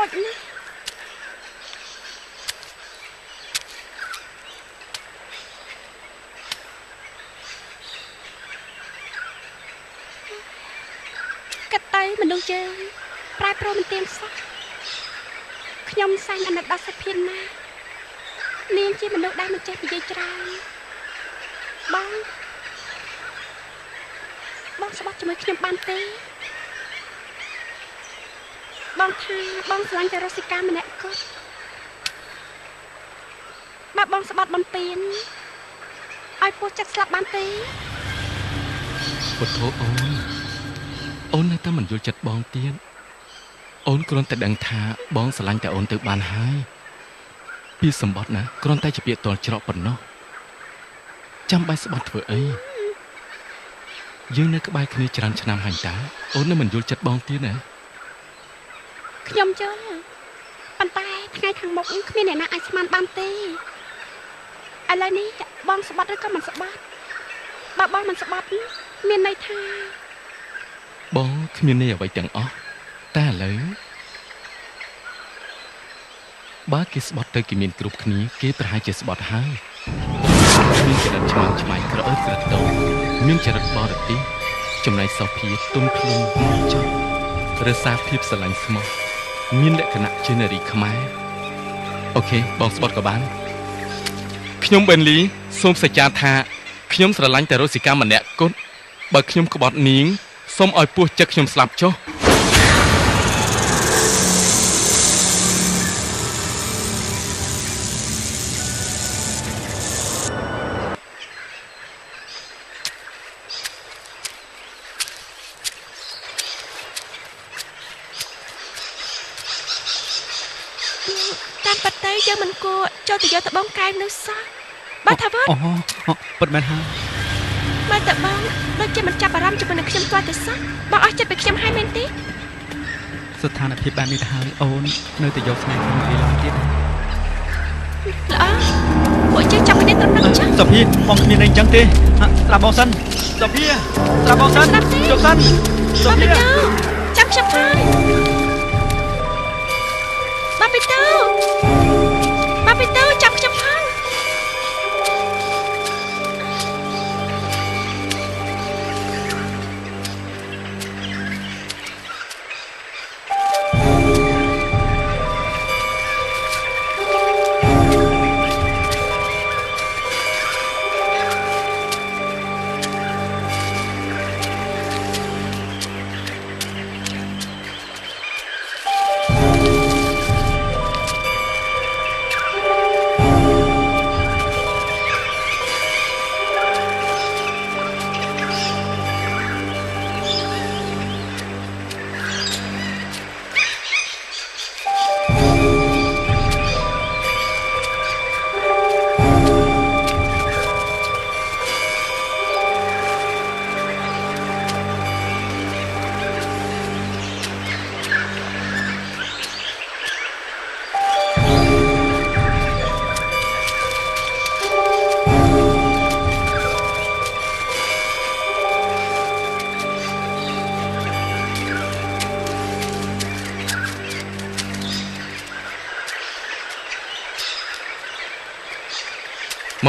ចណាកាត់ទៅមនុស្សយើងប្រែប្រួលមិនទៀងសោះខ្ញុំសែងអាណិតដល់សុភានណានាងជាមនុស្សដែលមិនចេះនិយាយច្រើនបងស្បាត់ជាមួយខ្ញុំបានទេបងថាបងស្រឡាញ់តែរសិកាម្នាក់គត់បើបងស្បាត់បំពេញឲ្យពោះចិត្តស្លាប់បានទេពុទ្ធអូននៅតែមិនយល់ចិត្តបងទៀតអូនគ្រាន់តែដឹងថាបងស្រឡាញ់តែអូនទៅបានហើយពីសម្បត្តិណាគ្រាន់តែជាពាក្យតល់ច្រកប៉ុណ្ណោះចាំបាច់ស្បត់ធ្វើអីយើងនៅក្បែរគ្នាច្រើនឆ្នាំហើយតាអូននៅមិនយល់ចិត្តបងទៀតណាខ្ញុំយល់ប៉ុន្តែថ្ងៃខាងមុខគ្មានអ្នកណាអាចស្មានបានទេឥឡូវនេះបងស្បាត់ឬក៏មិនស្បាត់បើបងមិនស្បាត់មានន័យថាបងគ្មានន័យអ្វីទាំងអស់តែឥឡូវបើគេស្បត់ទៅគេមានគ្រប់គ្នាគេប្រហែលជាស្បត់ហើយមានចរិតឆ្មាំឆ្មៃក្រអើតក្រតោមានចរិតបរទេសចំណែកសុភាទុនភ្លុំចប់រសាភាពស្រឡាញ់ស្មោះមានលក្ខណៈជានារីខ្មែរអូខេបងស្បត់ក៏បានខ្ញុំបេនលីសូមសច្ចាថាខ្ញុំស្រឡាញ់តែរសិកាម្នាក់គត់បើខ្ញុំក្បត់នាងសូមឲ្យពោះចិត្តខ្ញុំស្លាប់ចុះតាមប៉ាតៃយើងមិនគួរចូលទៅយកតបងកែវនៅសោះបើថាវត្តពិតមែនហើយមើលតបងដូចជាមិនចាប់អារម្មណ៍ជាមួយនឹងខ្ញុំទាល់តែសោះបងអស់ចិត្តពីខ្ញុំហើយមែនទេស្ថានភាពបែបនេះទៅហើយអូននៅតែយកស្នេហ៍ខ្ញុំពីឡើងទៀតល្អពួកជិះចាប់គ្នាត្រឹមនឹងចឹងសុភាបងគ្មានអីចឹងទេស្ដាប់បងសិនសុភាស្ដាប់បងសិនជប់សិនសុភាចាំខ្ញុំហើយបាពីតូចាំខ្ញុំហើយ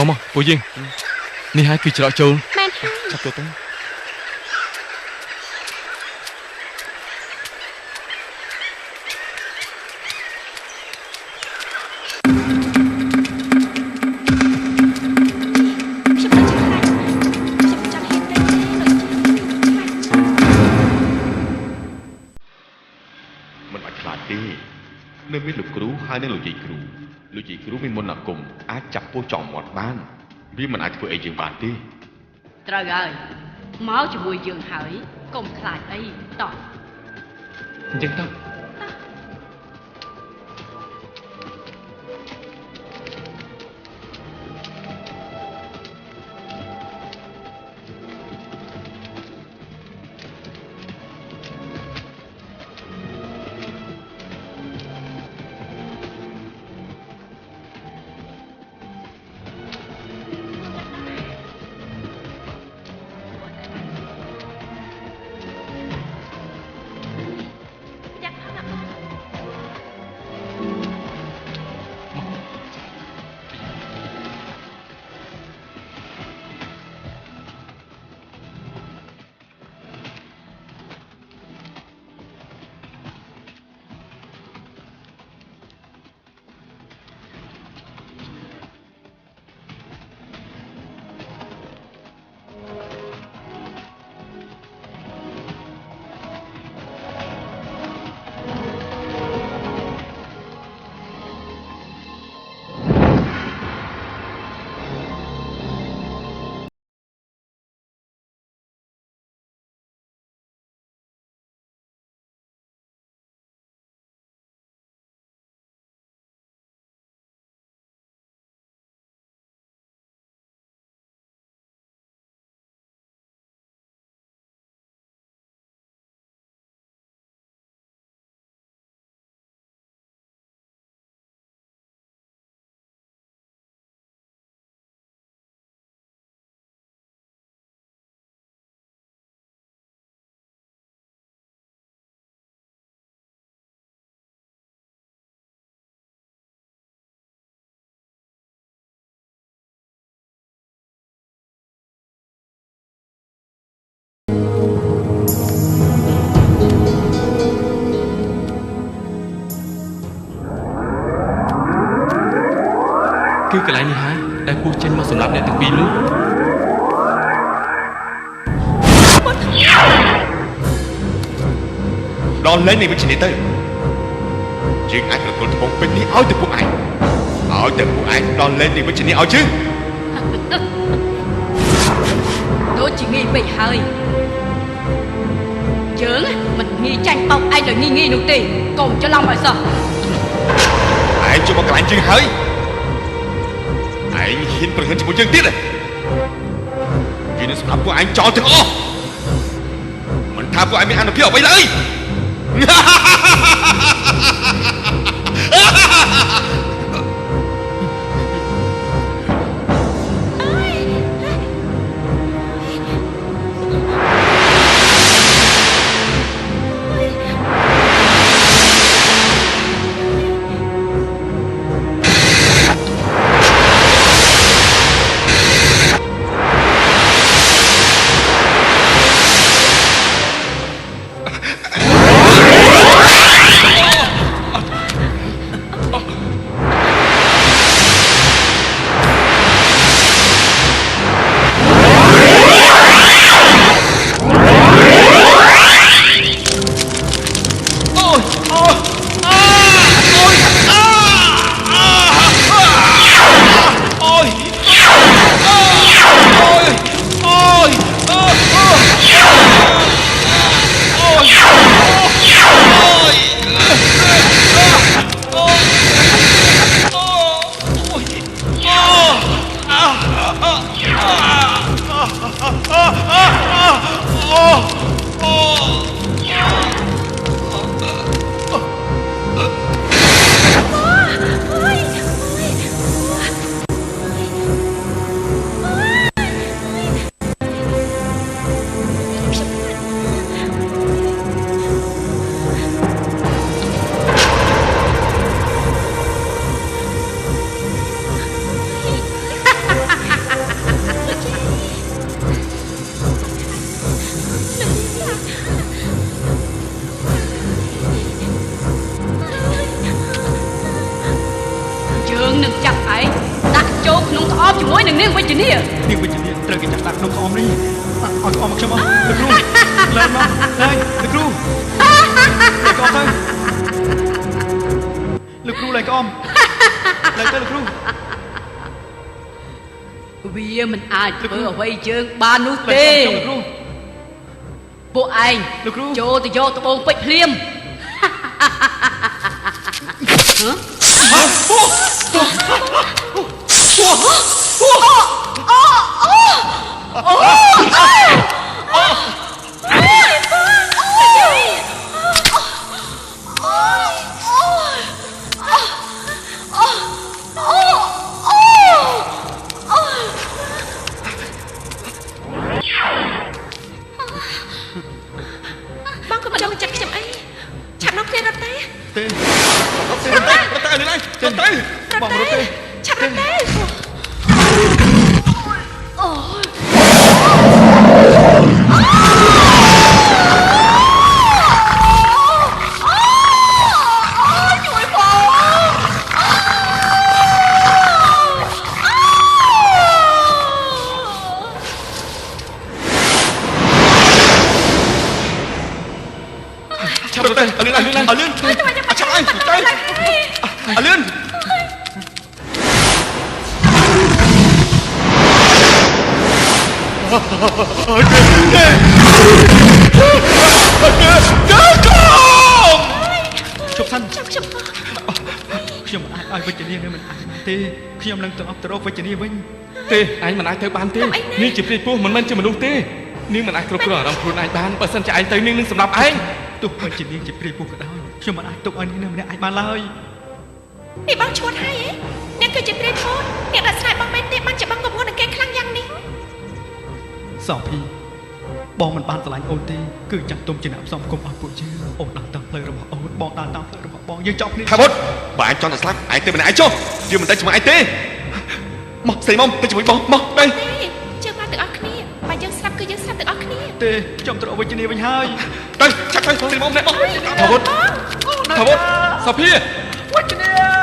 មកពួកយើងនេះហើយគឺច្រកចូលមែនហើយចាប់ទៅមិនបាច់ខ្លាចទេនៅមានលោកគ្រូហើយនឹងលោកយាយគ្រូមានមន្តអាគមអាចចាប់ពោះចំមាត់បានវាមិនអាចធ្វើអីយើងបានទេត្រូវហើយមកជាមួយយើងហើយកុំខ្លាចអីតោះអញ្ចឹងទៅ គឺកន្លែងនេះហើយដែលពូចេញមកសម្រាប់អ្នកទាំងពីរនោះដល់លេងនេះវិជ្ជានេះទៅយើងអាចប្រគល់ត្បូងពេជ្រនេះឲ្យទៅពួកឯងដល់លេងនេះវិជ្ជានេះឲ្យជឿដូចជាងាយពេកហើយយើងមិនងាយចាញ់បោកឯងដោយងាយនោះទេកុំច្រឡំឲ្យសោះឯងជួយមកកន្លែងយើងហើយឯងហ៊ានប្រហែលជាមួយយើងទៀតយើងនឹងសម្រាប់ពួកឯងចោលទាំងអស់មិនថាពួកឯងមានអនុភាពអ្វីឡើយជាមួយនឹងនាងវិជ្ជនាត្រូវគេចាក់ដាក់ក្នុងក្អមនេះឲ្យក្អមមកខ្ញុំអស់លោកគ្រូឡើងមកឡើងលោកគ្រូក្អមទៅលោកគ្រូឡើងក្អមឡើងទៅលោកគ្រូវាមិនអាចធ្វើអ្វីយើងបាននោះទេពួកឯងចូលទៅយកត្បូងពេជ្រភ្លាមបងក៏មិនដឹងចិត្តខ្ញុំអីឆាប់មកគ្នារត់ទេទេរត់ទៅនេះឡើងរត់ទៅបងរត់ទេឆាប់រត់ទេខ្ញុំអាចឲ្យវិជ្ជនានឹងមិនអាចបានទេខ្ញុំនឹងទៅអបទៅរកវិជ្ជនាវិញទេឯងមិនអាចទៅបានទេនាងជាព្រាយពោះមិនមែនជាមនុស្សទេនាងមិនអាចគ្រប់គ្រងអារម្មណ៍ខ្លួនឯងបានបើសិនជាឯងទៅនាងនឹងសម្រាប់ឯងទោះបីជានាងជាព្រាយពោះក៏ដោយខ្ញុំមិនអាចទុកឲ្យនាងម្នាក់អាចបានឡើយនេះបងឈួតហើយអ្នកគឺជាព្រាយពោះអ្នកដែលស្នេហ៍បងមែនទេបានជាបងកំពុងនឹងគេខ្លាំងយ៉ាងនេះសំភីបងមិនបានឆ្លាញ់អូនទេគឺចាក់ទុំជាអ្នកផ្សំគុំឲ្យពួកយើងអូនដើរតាមផ្លូវរបស់អូនបងដើរតាមផ្លូវរបស់បងយើងចប់គ្នាថាបុតបើឯងចង់តែស្លាប់ឯងទៅម្នាក់ឯងចុះយើងមិនទៅជាមួយឯងទេមកស្អីមកទៅជាមួយបងមកទៅជើងមកទាំងអស់គ្នាបើយើងស្លាប់គឺយើងស្លាប់ទាំងអស់គ្នាទេខ្ញុំត្រូវវិជ្ជនាវិញហើយទៅឆាប់ទៅស្អីមកម្នាក់មកថាបុតសូភាវិជ្ជនា